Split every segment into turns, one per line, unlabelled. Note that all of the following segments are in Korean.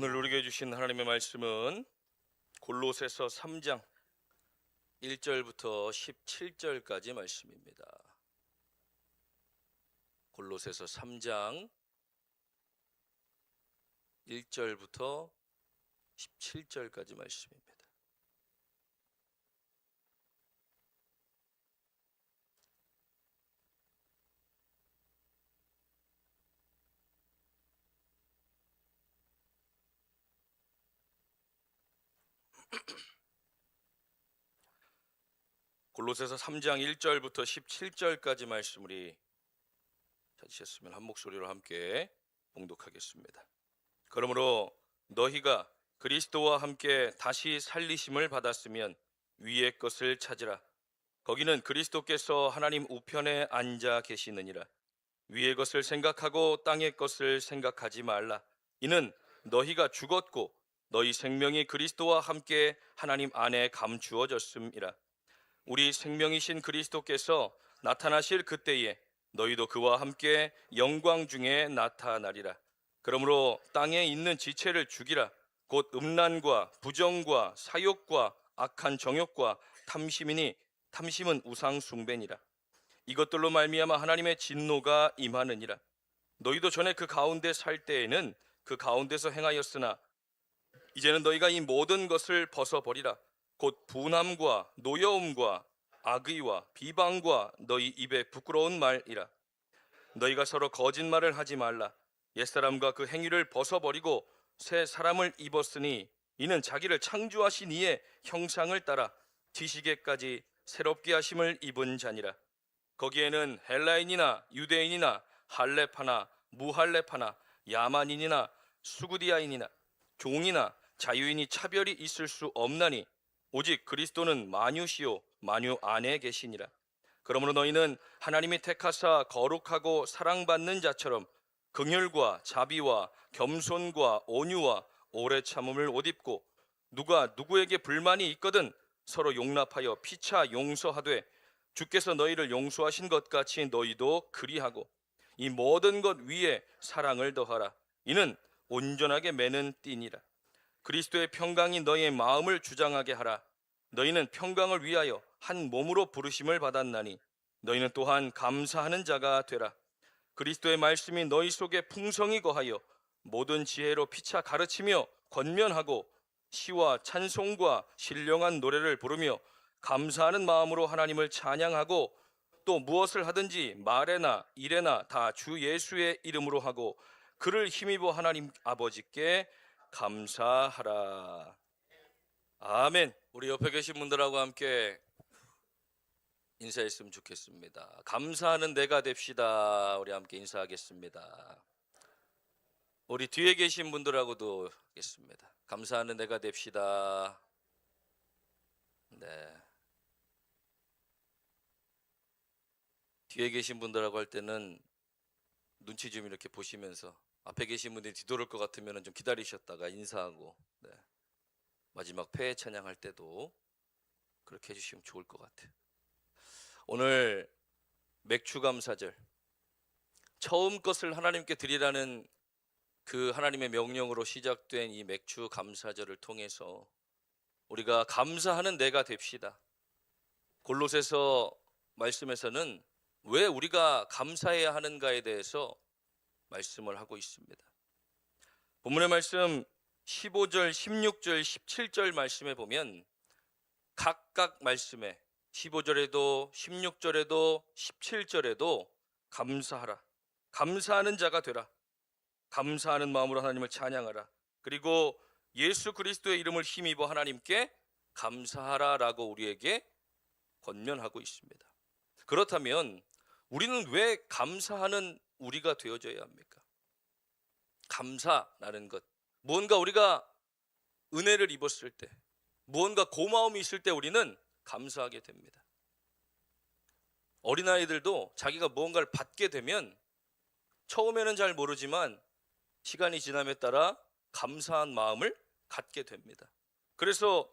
오늘 우리에게 주신 하나님의 말씀은 골로새서 3장 1절부터 17절까지 말씀입니다. 골로새서 3장 1절부터 17절까지 말씀입니다. 골로새서 3장 1절부터 17절까지 말씀 우리 찾으셨으면 한 목소리로 함께 봉독하겠습니다. 그러므로 너희가 그리스도와 함께 다시 살리심을 받았으면 위의 것을 찾으라. 거기는 그리스도께서 하나님 우편에 앉아 계시느니라. 위의 것을 생각하고 땅의 것을 생각하지 말라. 이는 너희가 죽었고 너희 생명이 그리스도와 함께 하나님 안에 감추어졌음이라. 우리 생명이신 그리스도께서 나타나실 그때에 너희도 그와 함께 영광 중에 나타나리라. 그러므로 땅에 있는 지체를 죽이라. 곧 음란과 부정과 사욕과 악한 정욕과 탐심이니 탐심은 우상 숭배니라. 이것들로 말미암아 하나님의 진노가 임하느니라. 너희도 전에 그 가운데 살 때에는 그 가운데서 행하였으나 이제는 너희가 이 모든 것을 벗어버리라. 곧 분함과 노여움과 악의와 비방과 너희 입에 부끄러운 말이라. 너희가 서로 거짓말을 하지 말라. 옛사람과 그 행위를 벗어버리고 새 사람을 입었으니 이는 자기를 창조하신 이의 형상을 따라 지식에까지 새롭게 하심을 입은 자니라. 거기에는 헬라인이나 유대인이나 할렙하나 무할렙하나 야만인이나 수구디아인이나 종이나 자유인이 차별이 있을 수 없나니 오직 그리스도는 만유시요 만유 안에 계시니라. 그러므로 너희는 하나님이 택하사 거룩하고 사랑받는 자처럼 긍휼과 자비와 겸손과 온유와 오래 참음을 옷 입고 누가 누구에게 불만이 있거든 서로 용납하여 피차 용서하되 주께서 너희를 용서하신 것 같이 너희도 그리하고 이 모든 것 위에 사랑을 더하라. 이는 온전하게 매는 띠니라. 그리스도의 평강이 너희의 마음을 주장하게 하라. 너희는 평강을 위하여 한 몸으로 부르심을 받았나니 너희는 또한 감사하는 자가 되라. 그리스도의 말씀이 너희 속에 풍성히 거하여 모든 지혜로 피차 가르치며 권면하고 시와 찬송과 신령한 노래를 부르며 감사하는 마음으로 하나님을 찬양하고 또 무엇을 하든지 말에나 일에나 다 주 예수의 이름으로 하고 그를 힘입어 하나님 아버지께 감사하라. 아멘. 우리 옆에 계신 분들하고 함께 인사했으면 좋겠습니다. 감사하는 내가 됩시다. 우리 함께 인사하겠습니다. 우리 뒤에 계신 분들하고도 하겠습니다. 감사하는 내가 됩시다. 네. 뒤에 계신 분들하고 할 때는 눈치 좀 이렇게 보시면서 앞에 계신 분들이 뒤돌을 것 같으면 좀 기다리셨다가 인사하고 네. 마지막 폐회 찬양할 때도 그렇게 해주시면 좋을 것 같아요. 오늘 맥추감사절 처음 것을 하나님께 드리라는 그 하나님의 명령으로 시작된 이 맥추감사절을 통해서 우리가 감사하는 내가 됩시다. 골로새서 말씀에서는 왜 우리가 감사해야 하는가에 대해서 말씀을 하고 있습니다. 본문의 말씀 15절, 16절, 17절 말씀에 보면 각각 말씀에 15절에도 16절에도 17절에도 감사하라. 감사하는 자가 되라. 감사하는 마음으로 하나님을 찬양하라. 그리고 예수 그리스도의 이름을 힘입어 하나님께 감사하라라고 우리에게 권면하고 있습니다. 그렇다면 우리는 왜 감사하는 우리가 되어져야 합니까? 감사라는 것, 무언가 우리가 은혜를 입었을 때, 무언가 고마움이 있을 때 우리는 감사하게 됩니다. 어린아이들도 자기가 무언가를 받게 되면 처음에는 잘 모르지만 시간이 지남에 따라 감사한 마음을 갖게 됩니다. 그래서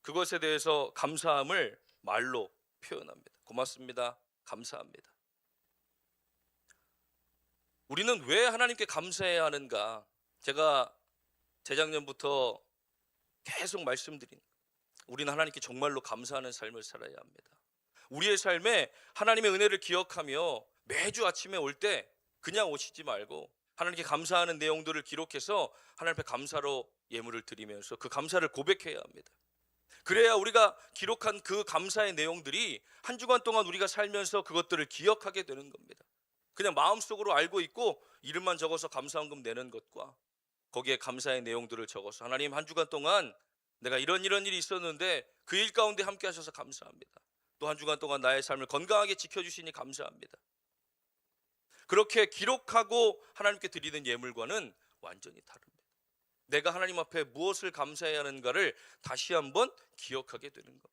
그것에 대해서 감사함을 말로 표현합니다. 고맙습니다. 감사합니다. 우리는 왜 하나님께 감사해야 하는가? 제가 재작년부터 계속 말씀드린, 우리는 하나님께 정말로 감사하는 삶을 살아야 합니다. 우리의 삶에 하나님의 은혜를 기억하며 매주 아침에 올 때 그냥 오시지 말고 하나님께 감사하는 내용들을 기록해서 하나님 앞에 감사로 예물을 드리면서 그 감사를 고백해야 합니다. 그래야 우리가 기록한 그 감사의 내용들이 한 주간 동안 우리가 살면서 그것들을 기억하게 되는 겁니다. 그냥 마음속으로 알고 있고 이름만 적어서 감사헌금 내는 것과 거기에 감사의 내용들을 적어서 하나님 한 주간 동안 내가 이런 일이 있었는데 그 일 가운데 함께 하셔서 감사합니다. 또 한 주간 동안 나의 삶을 건강하게 지켜주시니 감사합니다. 그렇게 기록하고 하나님께 드리는 예물과는 완전히 다릅니다. 내가 하나님 앞에 무엇을 감사해야 하는가를 다시 한번 기억하게 되는 겁니다.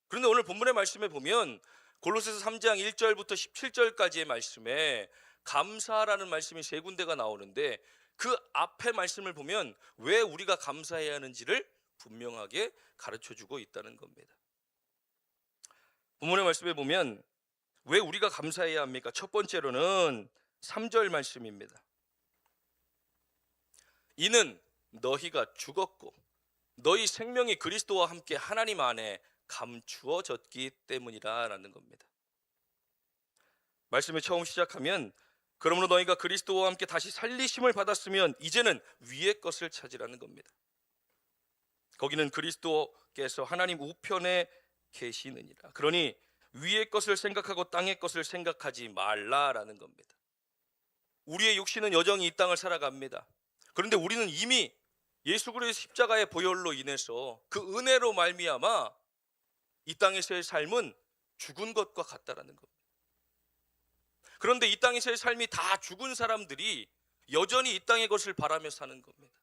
그런데 오늘 본문의 말씀에 보면 골로새서 3장 1절부터 17절까지의 말씀에 감사라는 말씀이 세 군데가 나오는데 그 앞에 말씀을 보면 왜 우리가 감사해야 하는지를 분명하게 가르쳐주고 있다는 겁니다. 본문의 말씀에 보면 왜 우리가 감사해야 합니까? 첫 번째로는 3절 말씀입니다. 이는 너희가 죽었고 너희 생명이 그리스도와 함께 하나님 안에 감추어졌기 때문이라 라는 겁니다. 말씀을 처음 시작하면 그러므로 너희가 그리스도와 함께 다시 살리심을 받았으면 이제는 위의 것을 찾으라는 겁니다. 거기는 그리스도께서 하나님 우편에 계시느니라. 그러니 위의 것을 생각하고 땅의 것을 생각하지 말라라는 겁니다. 우리의 육신은 여전히 이 땅을 살아갑니다. 그런데 우리는 이미 예수 그리스도의 십자가의 보혈로 인해서 그 은혜로 말미암아 이 땅에서의 삶은 죽은 것과 같다라는 겁니다. 그런데 이 땅에서의 삶이 다 죽은 사람들이 여전히 이 땅의 것을 바라며 사는 겁니다.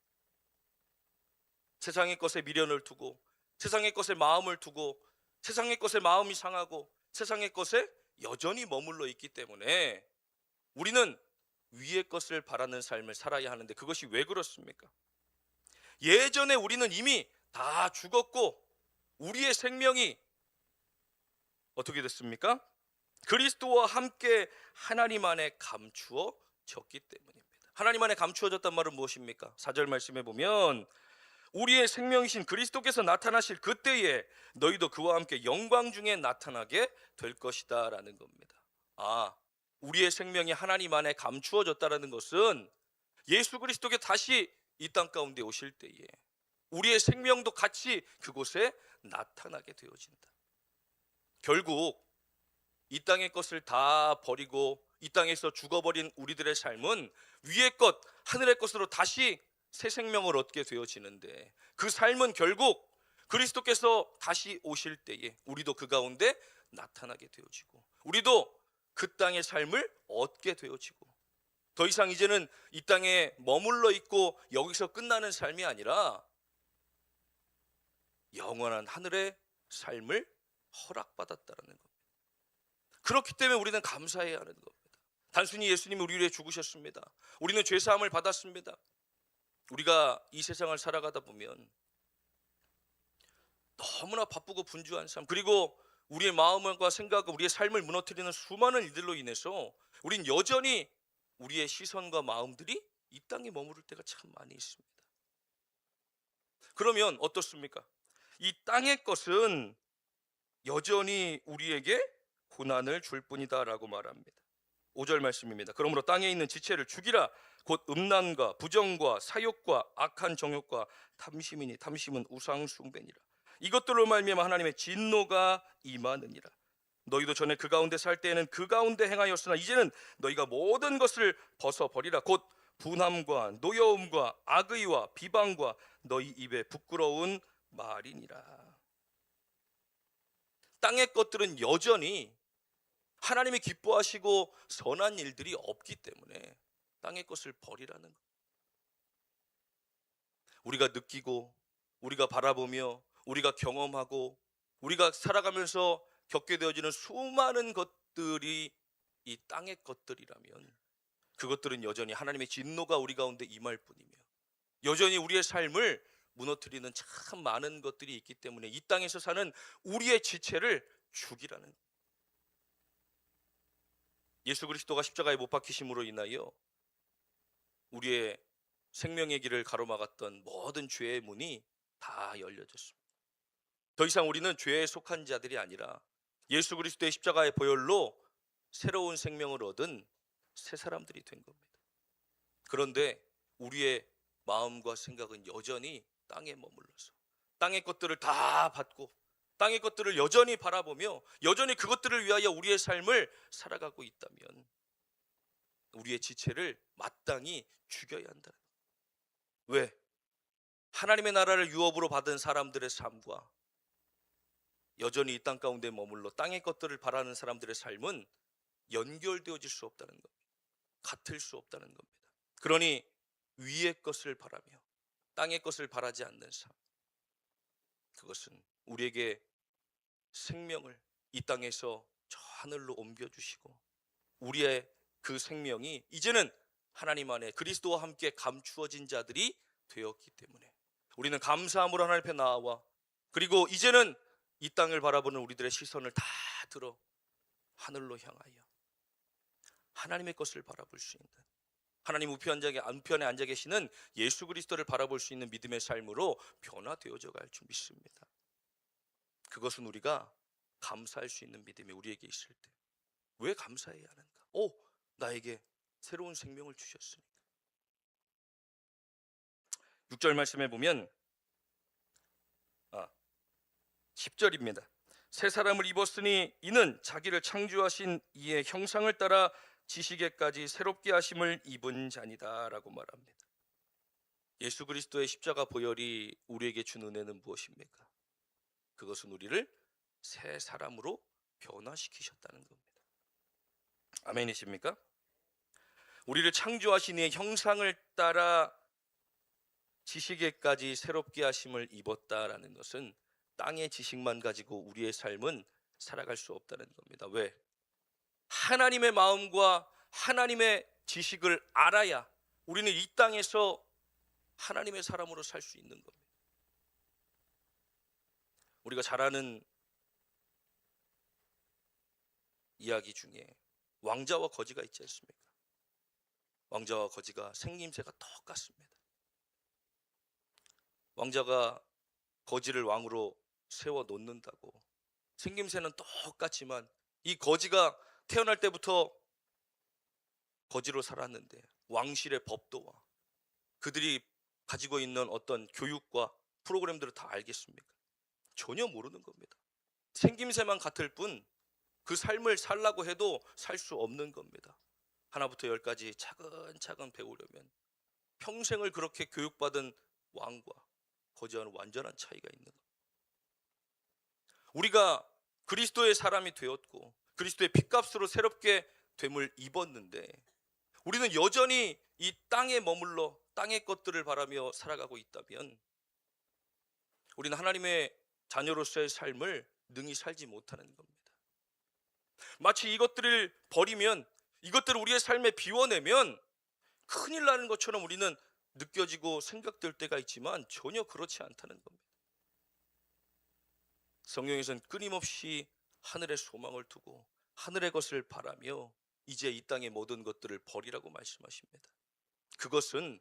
세상의 것에 미련을 두고 세상의 것에 마음을 두고 세상의 것에 마음이 상하고 세상의 것에 여전히 머물러 있기 때문에 우리는 위의 것을 바라는 삶을 살아야 하는데 그것이 왜 그렇습니까? 예전에 우리는 이미 다 죽었고 우리의 생명이 어떻게 됐습니까? 그리스도와 함께 하나님 안에 감추어졌기 때문입니다. 하나님 안에 감추어졌단 말은 무엇입니까? 4절 말씀에 보면 우리의 생명이신 그리스도께서 나타나실 그때에 너희도 그와 함께 영광 중에 나타나게 될 것이다 라는 겁니다. 우리의 생명이 하나님 안에 감추어졌다는 것은 예수 그리스도께 다시 이 땅 가운데 오실 때에 우리의 생명도 같이 그곳에 나타나게 되어진다. 결국 이 땅의 것을 다 버리고 이 땅에서 죽어버린 우리들의 삶은 위의 것, 하늘의 것으로 다시 새 생명을 얻게 되어지는데 그 삶은 결국 그리스도께서 다시 오실 때에 우리도 그 가운데 나타나게 되어지고 우리도 그 땅의 삶을 얻게 되어지고 더 이상 이제는 이 땅에 머물러 있고 여기서 끝나는 삶이 아니라 영원한 하늘의 삶을 허락받았다는 겁니다. 그렇기 때문에 우리는 감사해야 하는 겁니다. 단순히 예수님이 우리 위해 죽으셨습니다. 우리는 죄사함을 받았습니다. 우리가 이 세상을 살아가다 보면 너무나 바쁘고 분주한 삶 그리고 우리의 마음과 생각과 우리의 삶을 무너뜨리는 수많은 일들로 인해서 우린 여전히 우리의 시선과 마음들이 이 땅에 머무를 때가 참 많이 있습니다. 그러면 어떻습니까? 이 땅의 것은 여전히 우리에게 고난을 줄 뿐이다 라고 말합니다. 5절 말씀입니다. 그러므로 땅에 있는 지체를 죽이라. 곧 음란과 부정과 사욕과 악한 정욕과 탐심이니 탐심은 우상 숭배니라. 이것들로 말미암아 하나님의 진노가 임하느니라. 너희도 전에 그 가운데 살 때에는 그 가운데 행하였으나 이제는 너희가 모든 것을 벗어버리라. 곧 분함과 노여움과 악의와 비방과 너희 입에 부끄러운 말이니라. 땅의 것들은 여전히 하나님이 기뻐하시고 선한 일들이 없기 때문에 땅의 것을 버리라는 것. 우리가 느끼고 우리가 바라보며 우리가 경험하고 우리가 살아가면서 겪게 되어지는 수많은 것들이 이 땅의 것들이라면 그것들은 여전히 하나님의 진노가 우리 가운데 임할 뿐이며 여전히 우리의 삶을 무너뜨리는 참 많은 것들이 있기 때문에 이 땅에서 사는 우리의 지체를 죽이라는 것. 예수 그리스도가 십자가에 못 박히심으로 인하여 우리의 생명의 길을 가로막았던 모든 죄의 문이 다 열려졌습니다. 더 이상 우리는 죄에 속한 자들이 아니라 예수 그리스도의 십자가의 보혈로 새로운 생명을 얻은 새 사람들이 된 겁니다. 그런데 우리의 마음과 생각은 여전히 땅에 머물러서 땅의 것들을 다 받고 땅의 것들을 여전히 바라보며 여전히 그것들을 위하여 우리의 삶을 살아가고 있다면 우리의 지체를 마땅히 죽여야 한다. 왜? 하나님의 나라를 유업으로 받은 사람들의 삶과 여전히 이 땅 가운데 머물러 땅의 것들을 바라는 사람들의 삶은 연결되어질 수 없다는 겁니다. 같을 수 없다는 겁니다. 그러니 위의 것을 바라며 땅의 것을 바라지 않는 삶, 그것은 우리에게 생명을 이 땅에서 저 하늘로 옮겨주시고 우리의 그 생명이 이제는 하나님 안에 그리스도와 함께 감추어진 자들이 되었기 때문에 우리는 감사함으로 하나님 앞에 나와 그리고 이제는 이 땅을 바라보는 우리들의 시선을 다 들어 하늘로 향하여 하나님의 것을 바라볼 수 있는 하나님 우편에 앉아 계시는 예수 그리스도를 바라볼 수 있는 믿음의 삶으로 변화되어져 갈 줄 믿습니다. 그것은 우리가 감사할 수 있는 믿음이 우리에게 있을 때 왜 감사해야 하는가? 나에게 새로운 생명을 주셨으니까. 6절 말씀에 보면 10절입니다. 새 사람을 입었으니 이는 자기를 창조하신 이의 형상을 따라 지식에까지 새롭게 하심을 입은 자니다 라고 말합니다. 예수 그리스도의 십자가 보혈이 우리에게 준 은혜는 무엇입니까? 그것은 우리를 새 사람으로 변화시키셨다는 겁니다. 아멘이십니까? 우리를 창조하신 이의 형상을 따라 지식에까지 새롭게 하심을 입었다라는 것은 땅의 지식만 가지고 우리의 삶은 살아갈 수 없다는 겁니다. 왜? 하나님의 마음과 하나님의 지식을 알아야 우리는 이 땅에서 하나님의 사람으로 살 수 있는 겁니다. 우리가 잘 아는 이야기 중에 왕자와 거지가 있지 않습니까? 왕자와 거지가 생김새가 똑같습니다. 왕자가 거지를 왕으로 세워 놓는다고 생김새는 똑같지만 이 거지가 태어날 때부터 거지로 살았는데 왕실의 법도와 그들이 가지고 있는 어떤 교육과 프로그램들을 다 알겠습니까? 전혀 모르는 겁니다. 생김새만 같을 뿐 그 삶을 살라고 해도 살 수 없는 겁니다. 하나부터 열까지 차근차근 배우려면 평생을 그렇게 교육받은 왕과 거지와는 완전한 차이가 있는 겁니다. 우리가 그리스도의 사람이 되었고 그리스도의 핏값으로 새롭게 됨을 입었는데 우리는 여전히 이 땅에 머물러 땅의 것들을 바라며 살아가고 있다면 우리는 하나님의 자녀로서의 삶을 능히 살지 못하는 겁니다. 마치 이것들을 버리면 이것들을 우리의 삶에 비워내면 큰일 나는 것처럼 우리는 느껴지고 생각될 때가 있지만 전혀 그렇지 않다는 겁니다. 성경에서는 끊임없이 하늘의 소망을 두고 하늘의 것을 바라며 이제 이 땅의 모든 것들을 버리라고 말씀하십니다. 그것은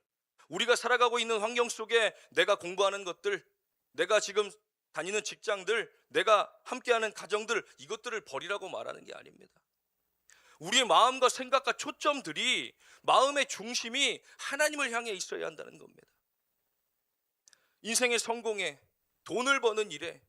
우리가 살아가고 있는 환경 속에 내가 공부하는 것들, 내가 지금 다니는 직장들, 내가 함께하는 가정들, 이것들을 버리라고 말하는 게 아닙니다. 우리의 마음과 생각과 초점들이 마음의 중심이 하나님을 향해 있어야 한다는 겁니다. 인생의 성공에, 돈을 버는 일에,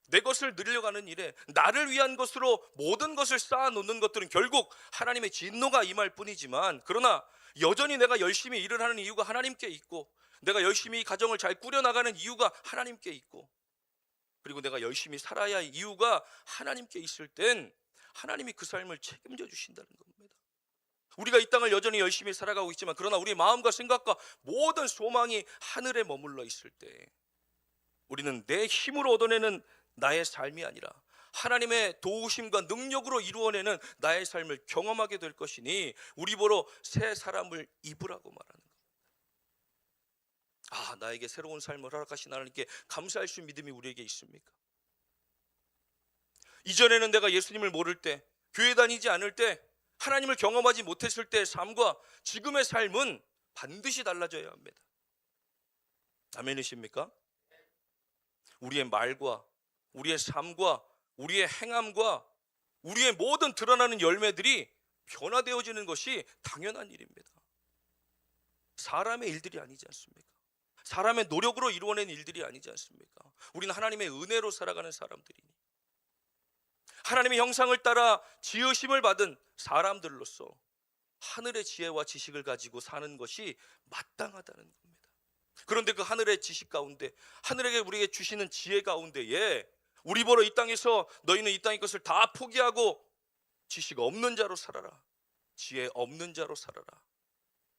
내 것을 늘려가는 일에 나를 위한 것으로 모든 것을 쌓아놓는 것들은 결국 하나님의 진노가 임할 뿐이지만 그러나 여전히 내가 열심히 일을 하는 이유가 하나님께 있고 내가 열심히 가정을 잘 꾸려나가는 이유가 하나님께 있고 그리고 내가 열심히 살아야 할 이유가 하나님께 있을 땐 하나님이 그 삶을 책임져 주신다는 겁니다. 우리가 이 땅을 여전히 열심히 살아가고 있지만 그러나 우리의 마음과 생각과 모든 소망이 하늘에 머물러 있을 때 우리는 내 힘으로 얻어내는 나의 삶이 아니라 하나님의 도우심과 능력으로 이루어내는 나의 삶을 경험하게 될 것이니 우리 보러 새 사람을 입으라고 말하는 겁니다. 나에게 새로운 삶을 허락하신 하나님께 감사할 수 있는 믿음이 우리에게 있습니까? 이전에는 내가 예수님을 모를 때, 교회 다니지 않을 때, 하나님을 경험하지 못했을 때의 삶과 지금의 삶은 반드시 달라져야 합니다. 아멘이십니까? 우리의 말과 우리의 삶과 우리의 행함과 우리의 모든 드러나는 열매들이 변화되어지는 것이 당연한 일입니다. 사람의 일들이 아니지 않습니까? 사람의 노력으로 이루어낸 일들이 아니지 않습니까? 우리는 하나님의 은혜로 살아가는 사람들이니 하나님의 형상을 따라 지으심을 받은 사람들로서 하늘의 지혜와 지식을 가지고 사는 것이 마땅하다는 겁니다. 그런데 그 하늘의 지식 가운데, 하늘에게 우리에게 주시는 지혜 가운데에 우리 보러 이 땅에서 너희는 이 땅의 것을 다 포기하고 지식 없는 자로 살아라, 지혜 없는 자로 살아라,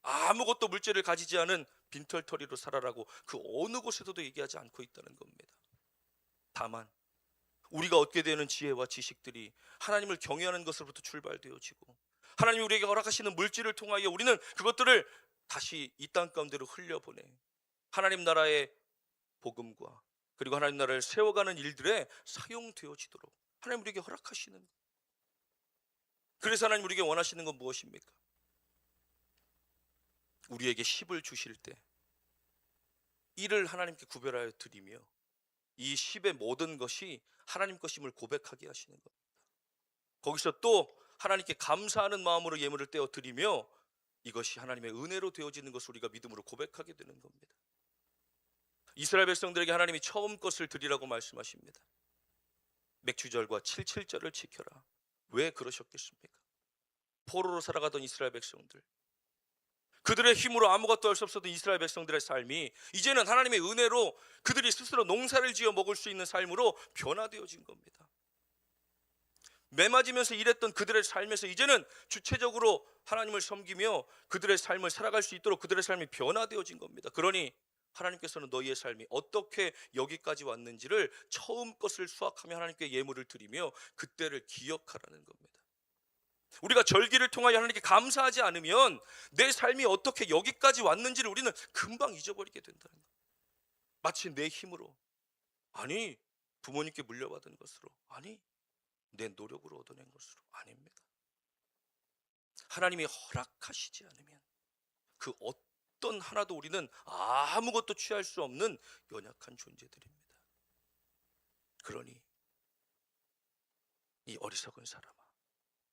아무것도 물질을 가지지 않은 빈털터리로 살아라고 그 어느 곳에서도 얘기하지 않고 있다는 겁니다. 다만 우리가 얻게 되는 지혜와 지식들이 하나님을 경외하는 것으로부터 출발되어지고 하나님이 우리에게 허락하시는 물질을 통하여 우리는 그것들을 다시 이 땅 가운데로 흘려보내 하나님 나라의 복음과 그리고 하나님 나라를 세워가는 일들에 사용되어지도록 하나님 우리에게 허락하시는 거예요. 그래서 하나님 우리에게 원하시는 건 무엇입니까? 우리에게 10을 주실 때 1을 하나님께 구별하여 드리며 이 10의 모든 것이 하나님 것임을 고백하게 하시는 겁니다. 거기서 또 하나님께 감사하는 마음으로 예물을 떼어 드리며 이것이 하나님의 은혜로 되어지는 것을 우리가 믿음으로 고백하게 되는 겁니다. 이스라엘 백성들에게 하나님이 처음 것을 드리라고 말씀하십니다. 맥주절과 7.7절을 지켜라. 왜 그러셨겠습니까? 포로로 살아가던 이스라엘 백성들, 그들의 힘으로 아무것도 할 수 없었던 이스라엘 백성들의 삶이 이제는 하나님의 은혜로 그들이 스스로 농사를 지어 먹을 수 있는 삶으로 변화되어진 겁니다. 매맞으면서 일했던 그들의 삶에서 이제는 주체적으로 하나님을 섬기며 그들의 삶을 살아갈 수 있도록 그들의 삶이 변화되어진 겁니다. 그러니 하나님께서는 너희의 삶이 어떻게 여기까지 왔는지를 처음 것을 수확하며 하나님께 예물을 드리며 그때를 기억하라는 겁니다. 우리가 절기를 통하여 하나님께 감사하지 않으면 내 삶이 어떻게 여기까지 왔는지를 우리는 금방 잊어버리게 된다는 거예요. 마치 내 힘으로, 아니 부모님께 물려받은 것으로, 아니 내 노력으로 얻어낸 것으로, 아닙니다. 하나님이 허락하시지 않으면 그 어떤 하나도 우리는 아무것도 취할 수 없는 연약한 존재들입니다. 그러니 이 어리석은 사람아,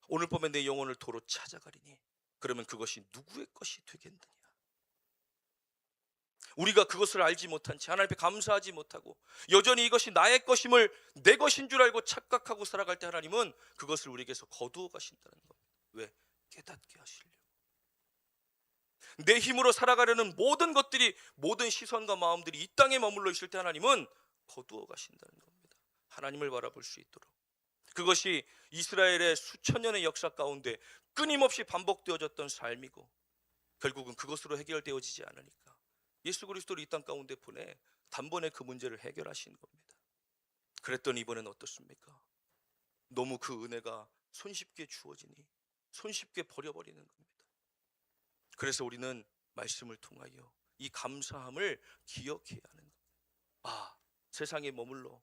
오늘 밤에 내 영혼을 도로 찾아가리니 그러면 그것이 누구의 것이 되겠느냐? 우리가 그것을 알지 못한 채 하나님 앞에 감사하지 못하고 여전히 이것이 나의 것임을 내 것인 줄 알고 착각하고 살아갈 때 하나님은 그것을 우리에게서 거두어 가신다는 겁니다. 왜? 깨닫게 하시려고. 내 힘으로 살아가려는 모든 것들이, 모든 시선과 마음들이 이 땅에 머물러 있을 때 하나님은 거두어 가신다는 겁니다. 하나님을 바라볼 수 있도록. 그것이 이스라엘의 수천 년의 역사 가운데 끊임없이 반복되어졌던 삶이고 결국은 그것으로 해결되어지지 않으니까 예수 그리스도를 이 땅 가운데 보내 단번에 그 문제를 해결하신 겁니다. 그랬더니 이번엔 어떻습니까? 너무 그 은혜가 손쉽게 주어지니 손쉽게 버려버리는 겁니다. 그래서 우리는 말씀을 통하여 이 감사함을 기억해야 하는 겁니다. 아, 세상에 머물러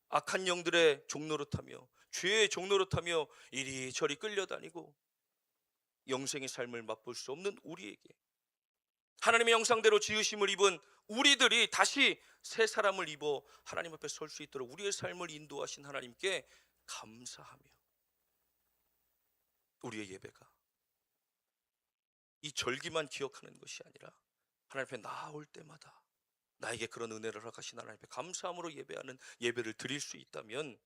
악한 영들의 종노릇하며 죄의 종노릇하며 이리저리 끌려다니고 영생의 삶을 맛볼 수 없는 우리에게 하나님의 형상대로 지으심을 입은 우리들이 다시 새 사람을 입어 하나님 앞에 설 수 있도록 우리의 삶을 인도하신 하나님께 감사하며 우리의 예배가 이 절기만 기억하는 것이 아니라 하나님 앞에 나올 때마다 나에게 그런 은혜를 허락하신 하나님 앞에 감사함으로 예배하는 예배를 드릴 수 있다면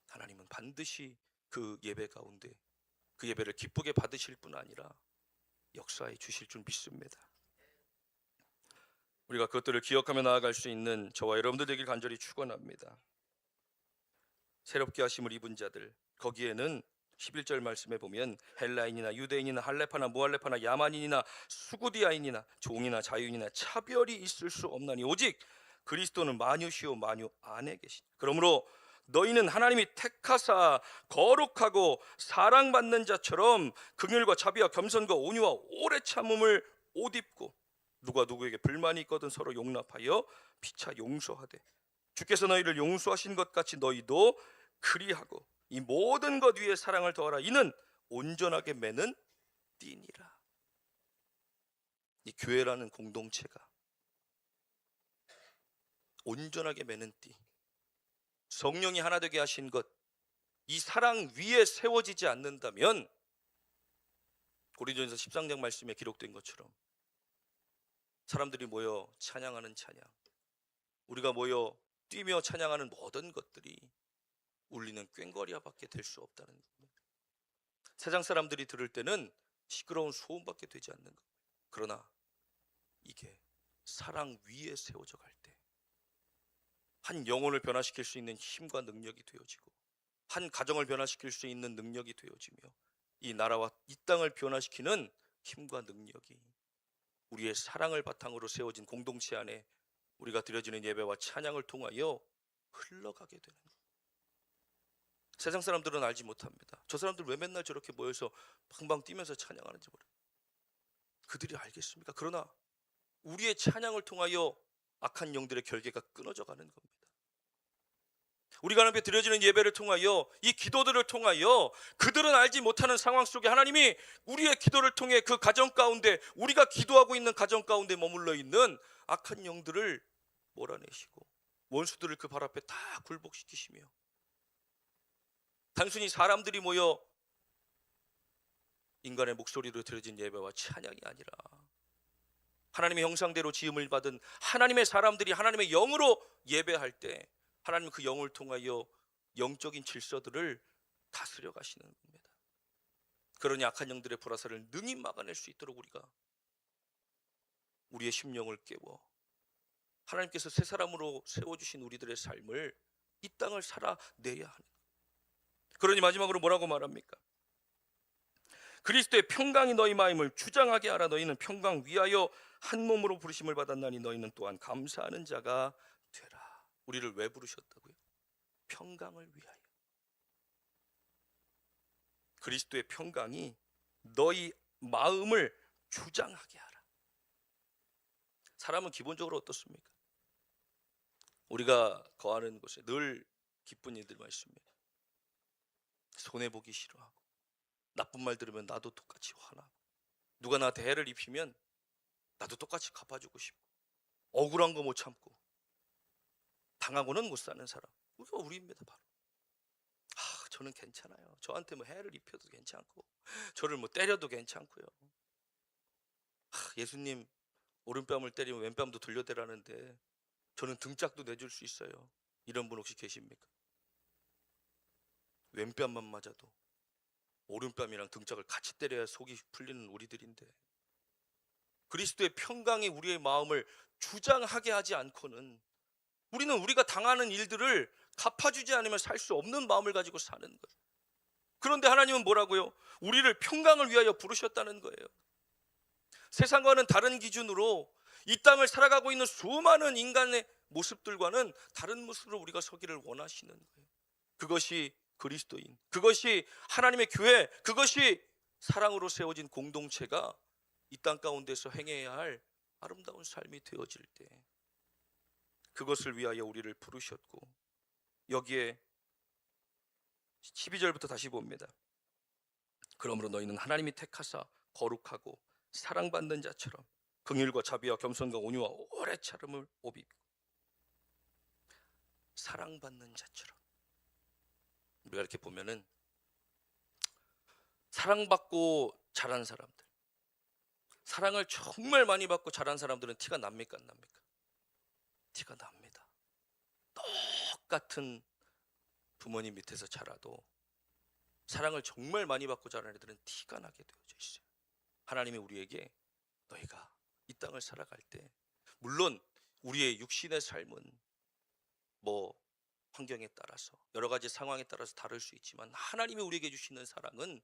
하나님은 반드시 그 예배 가운데 그 예배를 기쁘게 받으실 뿐 아니라 역사해 주실 줄 믿습니다. 우리가 그것들을 기억하며 나아갈 수 있는 저와 여러분들 되길 간절히 축원합니다. 새롭게 하심을 입은 자들, 거기에는 11절 말씀에 보면 헬라인이나 유대인이나 할레파나 무할레파나 야만인이나 수구디아인이나 종이나 자유인이나 차별이 있을 수 없나니 오직 그리스도는 마뉴시오 마뉴 안에 계시니 그러므로 너희는 하나님이 택하사 거룩하고 사랑받는 자처럼 긍휼과 자비와 겸손과 온유와 오래 참음을 옷 입고 누가 누구에게 불만이 있거든 서로 용납하여 피차 용서하되 주께서 너희를 용서하신 것 같이 너희도 그리하고 이 모든 것 위에 사랑을 더하라. 이는 온전하게 매는 띠니라. 이 교회라는 공동체가 온전하게 매는 띠, 성령이 하나 되게 하신 것, 이 사랑 위에 세워지지 않는다면 고린도전서 13장 말씀에 기록된 것처럼 사람들이 모여 찬양하는 찬양, 우리가 모여 뛰며 찬양하는 모든 것들이 울리는 꽹과리와밖에 될 수 없다는 겁니다. 세상 사람들이 들을 때는 시끄러운 소음밖에 되지 않는 겁니다. 그러나 이게 사랑 위에 세워져 갈 때 한 영혼을 변화시킬 수 있는 힘과 능력이 되어지고, 한 가정을 변화시킬 수 있는 능력이 되어지며, 이 나라와 이 땅을 변화시키는 힘과 능력이 우리의 사랑을 바탕으로 세워진 공동체 안에 우리가 드려지는 예배와 찬양을 통하여 흘러가게 되는 거예요. 세상 사람들은 알지 못합니다. 저 사람들 왜 맨날 저렇게 모여서 방방 뛰면서 찬양하는지 모르겠어요. 그들이 알겠습니까? 그러나 우리의 찬양을 통하여 악한 영들의 결계가 끊어져 가는 겁니다. 우리가 하나님 앞에 드려지는 예배를 통하여, 이 기도들을 통하여 그들은 알지 못하는 상황 속에 하나님이 우리의 기도를 통해 그 가정 가운데, 우리가 기도하고 있는 가정 가운데 머물러 있는 악한 영들을 몰아내시고 원수들을 그 발 앞에 다 굴복시키시며, 단순히 사람들이 모여 인간의 목소리로 들려진 예배와 찬양이 아니라 하나님의 형상대로 지음을 받은 하나님의 사람들이 하나님의 영으로 예배할 때 하나님은 그 영을 통하여 영적인 질서들을 다스려 가시는 겁니다. 그러니 악한 영들의 불화살을 능히 막아낼 수 있도록 우리가 우리의 심령을 깨워 하나님께서 새 사람으로 세워주신 우리들의 삶을, 이 땅을 살아내야 하는. 그러니 마지막으로 뭐라고 말합니까? 그리스도의 평강이 너희 마음을 주장하게 하라. 너희는 평강 위하여 한 몸으로 부르심을 받았나니 너희는 또한 감사하는 자가 되라. 우리를 왜 부르셨다고요? 평강을 위하여. 그리스도의 평강이 너희 마음을 주장하게 하라. 사람은 기본적으로 어떻습니까? 우리가 거하는 곳에 늘 기쁜 일들만 있습니다. 손해보기 싫어하고, 나쁜 말 들으면 나도 똑같이 화나고, 누가 나한테 해를 입히면 나도 똑같이 갚아주고 싶고, 억울한 거 못 참고 당하고는 못 사는 사람, 우리가 우리입니다. 바로 저는 괜찮아요. 저한테 뭐 해를 입혀도 괜찮고, 저를 뭐 때려도 괜찮고요. 예수님 오른뺨을 때리면 왼뺨도 돌려대라는데 저는 등짝도 내줄 수 있어요. 이런 분 혹시 계십니까? 왼뺨만 맞아도 오른뺨이랑 등짝을 같이 때려야 속이 풀리는 우리들인데, 그리스도의 평강이 우리의 마음을 주장하게 하지 않고는 우리는 우리가 당하는 일들을 갚아주지 않으면 살 수 없는 마음을 가지고 사는 거예요. 그런데 하나님은 뭐라고요? 우리를 평강을 위하여 부르셨다는 거예요. 세상과는 다른 기준으로 이 땅을 살아가고 있는 수많은 인간의 모습들과는 다른 모습으로 우리가 서기를 원하시는 거예요. 그것이 그리스도인, 그것이 하나님의 교회, 그것이 사랑으로 세워진 공동체가 이 땅 가운데서 행해야 할 아름다운 삶이 되어질 때 그것을 위하여 우리를 부르셨고, 여기에 12절부터 다시 봅니다. 그러므로 너희는 하나님이 택하사 거룩하고 사랑받는 자처럼 긍휼과 자비와 겸손과 온유와 오래 참음을 옷입고. 사랑받는 자처럼, 우리가 이렇게 보면은 사랑받고 자란 사람들, 사랑을 정말 많이 받고 자란 사람들은 티가 납니까 안 납니까? 티가 납니다. 똑같은 부모님 밑에서 자라도 사랑을 정말 많이 받고 자란 애들은 티가 나게 되어져 있어요. 하나님이 우리에게 너희가 이 땅을 살아갈 때, 물론 우리의 육신의 삶은 뭐 환경에 따라서 여러 가지 상황에 따라서 다를 수 있지만 하나님이 우리에게 주시는 사랑은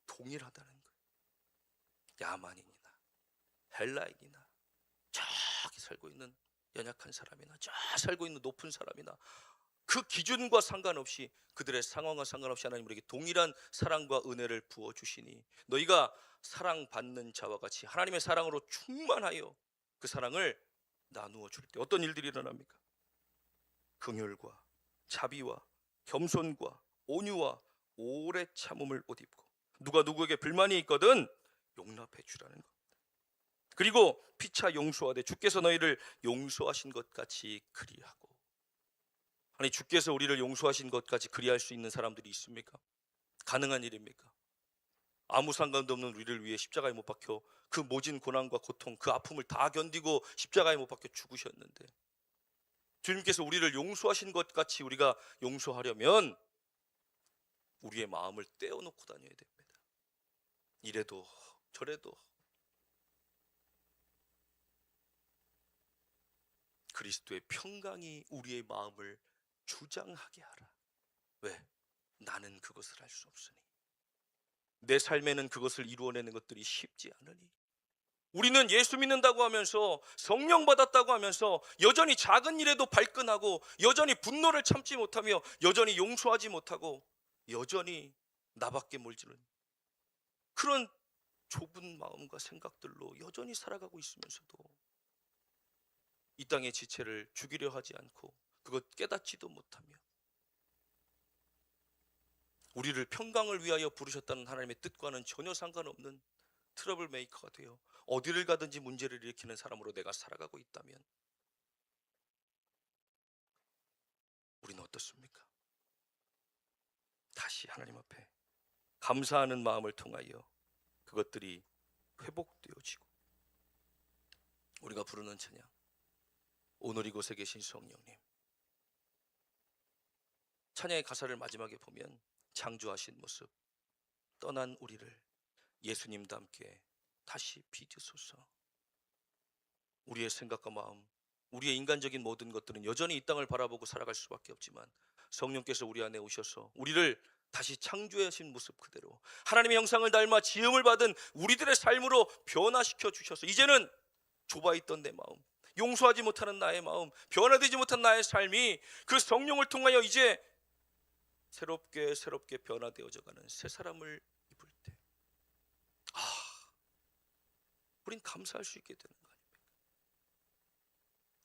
동일하다는 거예요. 야만인이나 헬라인이나 저기 살고 있는 연약한 사람이나 저 살고 있는 높은 사람이나 그 기준과 상관없이, 그들의 상황과 상관없이 하나님 우리에게 동일한 사랑과 은혜를 부어주시니 너희가 사랑받는 자와 같이 하나님의 사랑으로 충만하여 그 사랑을 나누어 줄 때 어떤 일들이 일어납니까? 긍휼과 자비와 겸손과 온유와 오래 참음을 옷입고, 누가 누구에게 불만이 있거든 용납해 주라는 겁니다. 그리고 피차 용서하되 주께서 너희를 용서하신 것 같이 그리하고. 아니, 주께서 우리를 용서하신 것 같이 그리할 수 있는 사람들이 있습니까? 가능한 일입니까? 아무 상관도 없는 우리를 위해 십자가에 못 박혀 그 모진 고난과 고통, 그 아픔을 다 견디고 십자가에 못 박혀 죽으셨는데, 주님께서 우리를 용서하신 것 같이 우리가 용서하려면 우리의 마음을 떼어놓고 다녀야 됩니다. 이래도 저래도. 그리스도의 평강이 우리의 마음을 주장하게 하라. 왜? 나는 그것을 할 수 없으니. 내 삶에는 그것을 이루어내는 것들이 쉽지 않으니. 우리는 예수 믿는다고 하면서, 성령 받았다고 하면서 여전히 작은 일에도 발끈하고, 여전히 분노를 참지 못하며, 여전히 용서하지 못하고, 여전히 나밖에 몰지는 그런 좁은 마음과 생각들로 여전히 살아가고 있으면서도 이 땅의 지체를 죽이려 하지 않고 그것 깨닫지도 못하며, 우리를 평강을 위하여 부르셨다는 하나님의 뜻과는 전혀 상관없는 트러블 메이커가 되어 어디를 가든지 문제를 일으키는 사람으로 내가 살아가고 있다면 우리는 어떻습니까? 다시 하나님 앞에 감사하는 마음을 통하여 그것들이 회복되어지고, 우리가 부르는 찬양, 오늘 이곳에 계신 성령님. 찬양의 가사를 마지막에 보면 창조하신 모습, 떠난 우리를 예수님과 함께 다시 빚으소서. 우리의 생각과 마음, 우리의 인간적인 모든 것들은 여전히 이 땅을 바라보고 살아갈 수밖에 없지만, 성령께서 우리 안에 오셔서 우리를 다시 창조하신 모습 그대로 하나님의 형상을 닮아 지음을 받은 우리들의 삶으로 변화시켜 주셔서, 이제는 좁아있던 내 마음, 용서하지 못하는 나의 마음, 변화되지 못한 나의 삶이 그 성령을 통하여 이제 새롭게 변화되어져가는 새 사람을 입을 때, 우린 감사할 수 있게 되는 거 아닙니까?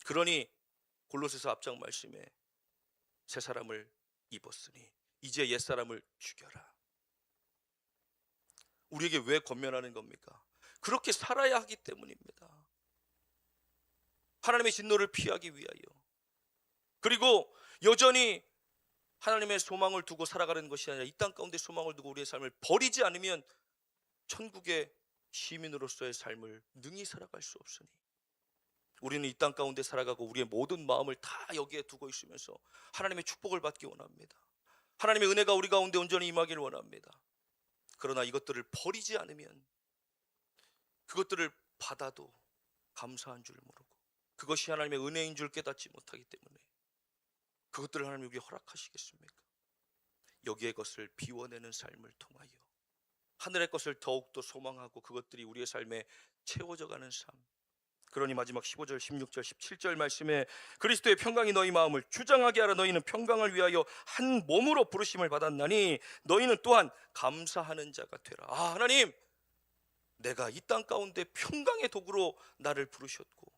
그러니 골로새서 앞장 말씀에 새 사람을 입었으니 이제 옛 사람을 죽여라. 우리에게 왜 권면하는 겁니까? 그렇게 살아야 하기 때문입니다. 하나님의 진노를 피하기 위하여. 그리고 여전히 하나님의 소망을 두고 살아가는 것이 아니라 이 땅 가운데 소망을 두고 우리의 삶을 버리지 않으면 천국의 시민으로서의 삶을 능히 살아갈 수 없으니, 우리는 이 땅 가운데 살아가고 우리의 모든 마음을 다 여기에 두고 있으면서 하나님의 축복을 받기 원합니다. 하나님의 은혜가 우리 가운데 온전히 임하기를 원합니다. 그러나 이것들을 버리지 않으면, 그것들을 받아도 감사한 줄 모르고 그것이 하나님의 은혜인 줄 깨닫지 못하기 때문에 그것들을 하나님이 우리에게 허락하시겠습니까? 여기에 것을 비워내는 삶을 통하여 하늘의 것을 더욱더 소망하고 그것들이 우리의 삶에 채워져가는 삶. 그러니 마지막 15절, 16절, 17절 말씀에 그리스도의 평강이 너희 마음을 주장하게 하라. 너희는 평강을 위하여 한 몸으로 부르심을 받았나니 너희는 또한 감사하는 자가 되라. 하나님, 내가 이 땅 가운데 평강의 도구로 나를 부르셨고,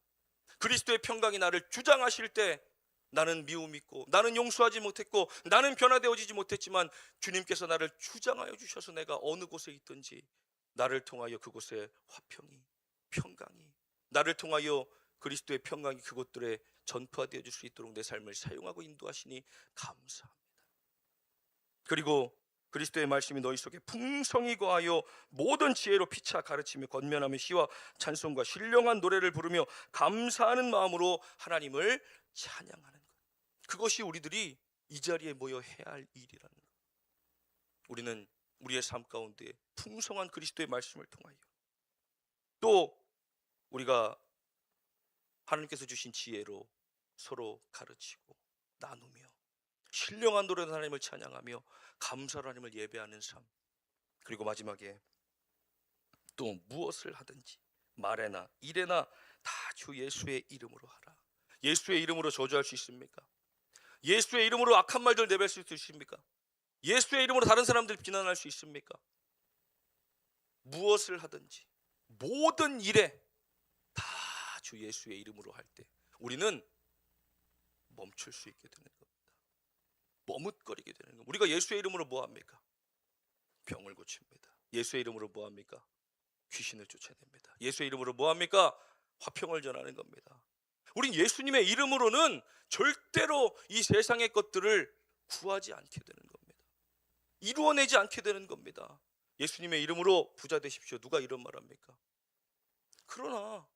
그리스도의 평강이 나를 주장하실 때 나는 미움 있고, 나는 용서하지 못했고, 나는 변화되어지지 못했지만 주님께서 나를 주장하여 주셔서 내가 어느 곳에 있든지 나를 통하여 그곳에 화평이, 평강이, 나를 통하여 그리스도의 평강이 그곳들에 전파되어 줄 수 있도록 내 삶을 사용하고 인도하시니 감사합니다. 그리고 그리스도의 말씀이 너희 속에 풍성히 거하여 모든 지혜로 피차 가르치며 권면하며 시와 찬송과 신령한 노래를 부르며 감사하는 마음으로 하나님을 찬양하는 것. 그것이 우리들이 이 자리에 모여 해야 할 일이라는 것. 우리는 우리의 삶 가운데 풍성한 그리스도의 말씀을 통하여, 또 우리가 하나님께서 주신 지혜로 서로 가르치고 나누며 신령한 노래로 하나님을 찬양하며 감사로 하나님을 예배하는 삶. 그리고 마지막에 또 무엇을 하든지 말에나 일에나 다 주 예수의 이름으로 하라. 예수의 이름으로 저주할 수 있습니까? 예수의 이름으로 악한 말들 내뱉을 수 있습니까? 예수의 이름으로 다른 사람들 비난할 수 있습니까? 무엇을 하든지 모든 일에 다 주 예수의 이름으로 할 때 우리는 멈출 수 있게 되는 겁니다. 머뭇거리게 되는 겁니다. 우리가 예수의 이름으로 뭐 합니까? 병을 고칩니다. 예수의 이름으로 뭐 합니까? 귀신을 쫓아냅니다. 예수의 이름으로 뭐합니까? 화평을 전하는 겁니다. 우린 예수님의 이름으로는 절대로 이 세상의 것들을 구하지 않게 되는 겁니다. 이루어내지 않게 되는 겁니다. 예수님의 이름으로 부자 되십시오. 누가 이런 말 합니까? 그러나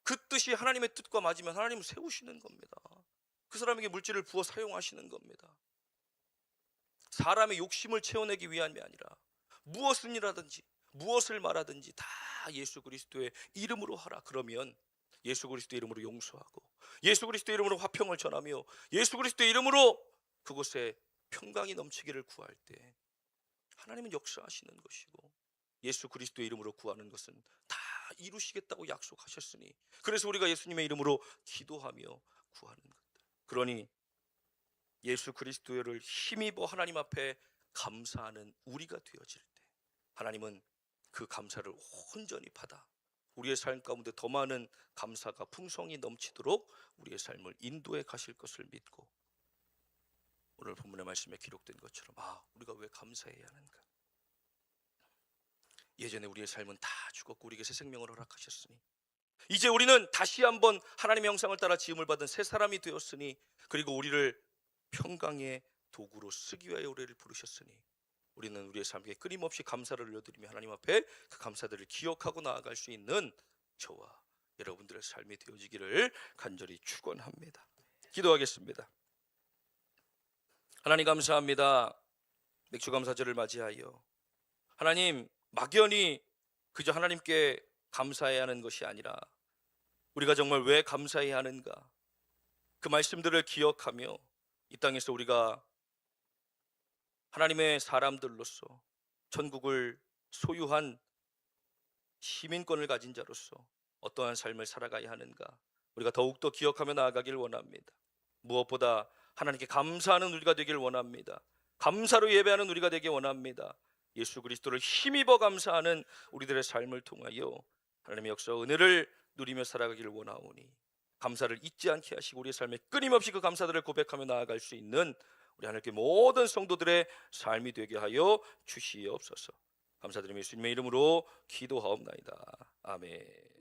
그 뜻이 하나님의 뜻과 맞으면 하나님은 세우시는 겁니다. 그 사람에게 물질을 부어 사용하시는 겁니다. 사람의 욕심을 채워내기 위함이 아니라 무엇을이라든지 무엇을 말하든지 다 예수 그리스도의 이름으로 하라. 그러면 예수 그리스도의 이름으로 용서하고 예수 그리스도의 이름으로 화평을 전하며 예수 그리스도의 이름으로 그곳에 평강이 넘치기를 구할 때 하나님은 역사하시는 것이고 예수 그리스도의 이름으로 구하는 것은 다 이루시겠다고 약속하셨으니 그래서 우리가 예수님의 이름으로 기도하며 구하는 것들. 그러니 예수 그리스도를 힘입어 하나님 앞에 감사하는 우리가 되어질 때 하나님은 그 감사를 온전히 받아 우리의 삶 가운데 더 많은 감사가 풍성히 넘치도록 우리의 삶을 인도해 가실 것을 믿고 오늘 본문의 말씀에 기록된 것처럼 우리가 왜 감사해야 하는가? 예전에 우리의 삶은 다 죽었고 우리에게 새 생명을 허락하셨으니 이제 우리는 다시 한번 하나님의 형상을 따라 지음을 받은 새 사람이 되었으니 그리고 우리를 평강의 도구로 쓰기 위하여 우리를 부르셨으니 우리는 우리의 삶에 끊임없이 감사를 올려드리며 하나님 앞에 그 감사들을 기억하고 나아갈 수 있는 저와 여러분들의 삶이 되어지기를 간절히 축원합니다. 기도하겠습니다. 하나님 감사합니다. 맥주감사절을 맞이하여 하나님 막연히 그저 하나님께 감사해야 하는 것이 아니라 우리가 정말 왜 감사해야 하는가 그 말씀들을 기억하며 이 땅에서 우리가 하나님의 사람들로서 천국을 소유한 시민권을 가진 자로서 어떠한 삶을 살아가야 하는가 우리가 더욱더 기억하며 나아가길 원합니다. 무엇보다 하나님께 감사하는 우리가 되길 원합니다. 감사로 예배하는 우리가 되길 원합니다. 예수 그리스도를 힘입어 감사하는 우리들의 삶을 통하여 하나님의 역사와 은혜를 누리며 살아가기를 원하오니 감사를 잊지 않게 하시고 우리의 삶에 끊임없이 그 감사들을 고백하며 나아갈 수 있는 우리 하나님께 모든 성도들의 삶이 되게 하여 주시옵소서. 감사드리며 예수님의 이름으로 기도하옵나이다. 아멘.